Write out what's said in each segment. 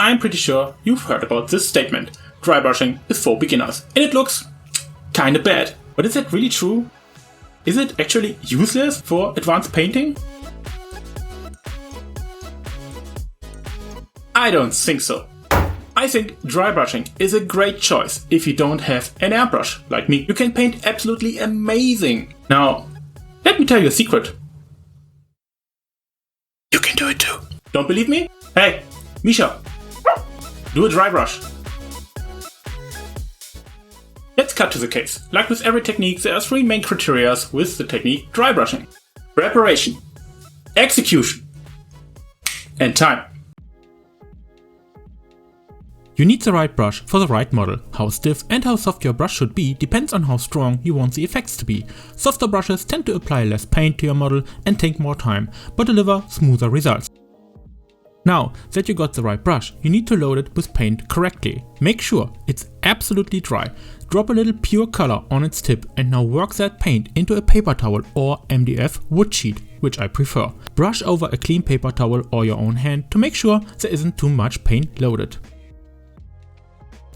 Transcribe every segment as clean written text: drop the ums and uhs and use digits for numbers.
I'm pretty sure you've heard about this statement. Drybrushing is for beginners. And it looks kinda bad. But is that really true? Is it actually useless for advanced painting? I don't think so. I think drybrushing is a great choice if you don't have an airbrush like me. You can paint absolutely amazing. Now, let me tell you a secret. You can do it too. Don't believe me? Hey, Misha, do a drybrush. Let's cut to the case. Like with every technique, there are three main criteria with the technique drybrushing: preparation, execution, and time. You need the right brush for the right model. How stiff and how soft your brush should be depends on how strong you want the effects to be. Softer brushes tend to apply less paint to your model and take more time, but deliver smoother results. Now that you got the right brush, you need to load it with paint correctly. Make sure it's absolutely dry. Drop a little pure color on its tip and now work that paint into a paper towel or MDF wood sheet, which I prefer. Brush over a clean paper towel or your own hand to make sure there isn't too much paint loaded.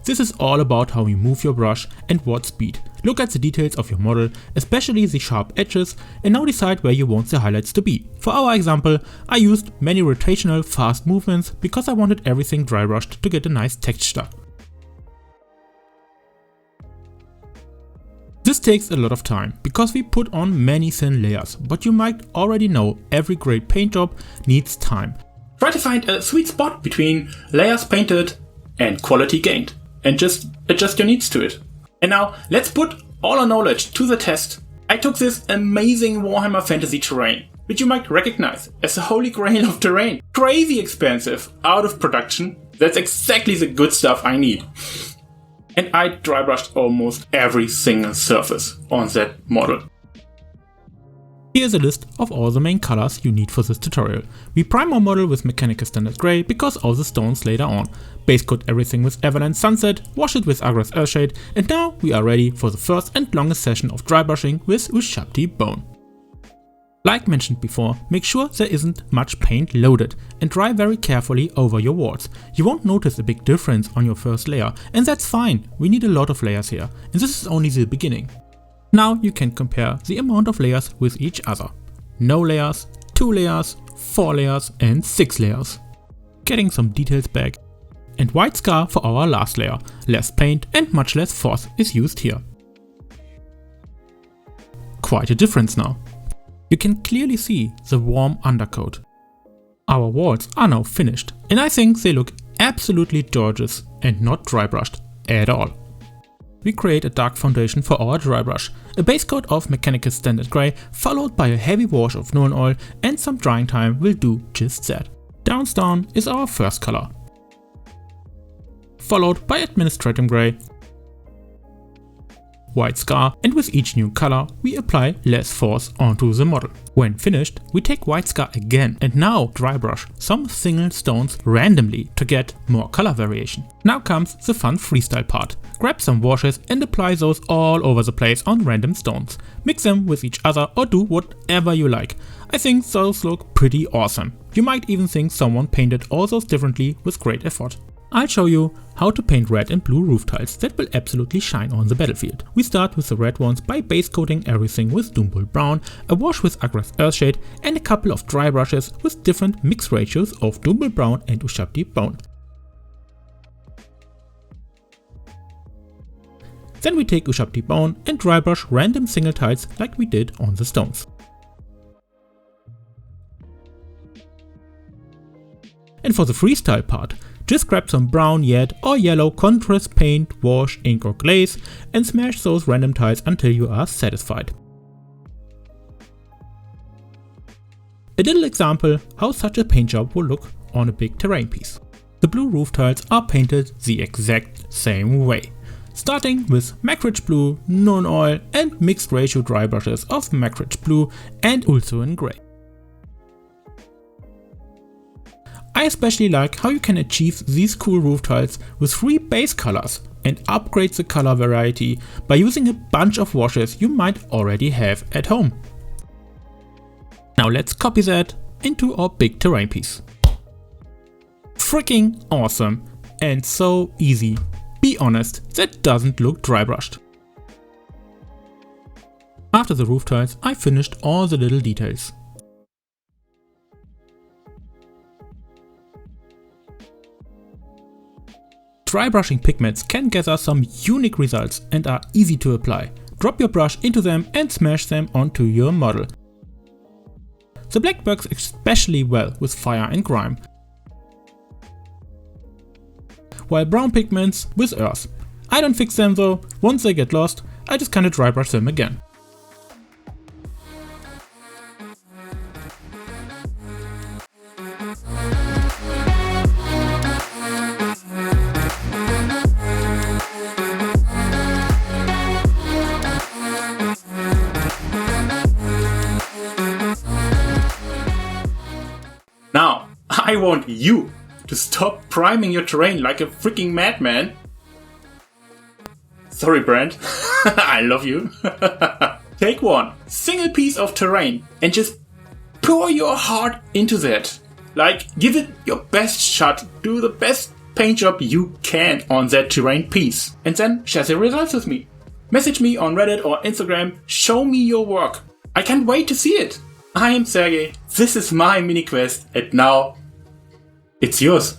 This is all about how you move your brush and what speed. Look at the details of your model, especially the sharp edges, and now decide where you want the highlights to be. For our example, I used many rotational fast movements because I wanted everything dry brushed to get a nice texture. This takes a lot of time because we put on many thin layers, but you might already know every great paint job needs time. Try to find a sweet spot between layers painted and quality gained, and just adjust your needs to it. And now let's put all our knowledge to the test. I took this amazing Warhammer Fantasy Terrain, which you might recognize as the holy grail of terrain. Crazy expensive, out of production. That's exactly the good stuff I need. And I dry brushed almost every single surface on that model. Here's a list of all the main colors you need for this tutorial. We prime our model with mechanical standard gray because all the stones later on. Base coat everything with Avalanche Sunset, wash it with Aggress Earthshade, and now we are ready for the first and longest session of dry brushing with Ushabti Bone. Like mentioned before, make sure there isn't much paint loaded and dry very carefully over your walls. You won't notice a big difference on your first layer, and that's fine. We need a lot of layers here, and this is only the beginning. Now you can compare the amount of layers with each other. No layers, 2 layers, 4 layers and 6 layers. Getting some details back. And white scar for our last layer. Less paint and much less force is used here. Quite a difference now. You can clearly see the warm undercoat. Our walls are now finished and I think they look absolutely gorgeous and not dry brushed at all. We create a dark foundation for our dry brush, a base coat of mechanical standard gray followed by a heavy wash of Null oil, and some drying time will do just that. Downstone is our first color, followed by administratum gray, white scar, and with each new color we apply less force onto the model. When finished, we take white scar again and now dry brush some single stones randomly to get more color variation. Now comes the fun freestyle part. Grab some washes and apply those all over the place on random stones. Mix them with each other or do whatever you like. I think those look pretty awesome. You might even think someone painted all those differently with great effort. I'll show you how to paint red and blue roof tiles that will absolutely shine on the battlefield. We start with the red ones by base coating everything with Doombull Brown, a wash with Aggress Earthshade, and a couple of dry brushes with different mix ratios of Doombull Brown and Ushabti Bone. Then we take Ushabti Bone and dry brush random single tiles like we did on the stones. And for the freestyle part, just grab some brown, red or yellow contrast paint, wash, ink or glaze and smash those random tiles until you are satisfied. A little example how such a paint job will look on a big terrain piece. The blue roof tiles are painted the exact same way. Starting with Macridge Blue, Null oil and mixed ratio dry brushes of Macridge Blue and Ulthuan Grey. I especially like how you can achieve these cool roof tiles with 3 base colors and upgrade the color variety by using a bunch of washes you might already have at home. Now let's copy that into our big terrain piece. Freaking awesome and so easy. Be honest, that doesn't look dry brushed. After the roof tiles, I finished all the little details. Dry brushing pigments can gather some unique results and are easy to apply. Drop your brush into them and smash them onto your model. The black works especially well with fire and grime, while brown pigments with earth. I don't fix them though, once they get lost, I just kinda dry brush them again. Now, I want you to stop priming your terrain like a freaking madman. Sorry, Brent. I love you. Take one single piece of terrain and just pour your heart into that. Like, give it your best shot. Do the best paint job you can on that terrain piece. And then share the results with me. Message me on Reddit or Instagram. Show me your work. I can't wait to see it. I am Sergey. This is my mini quest. And now it's yours.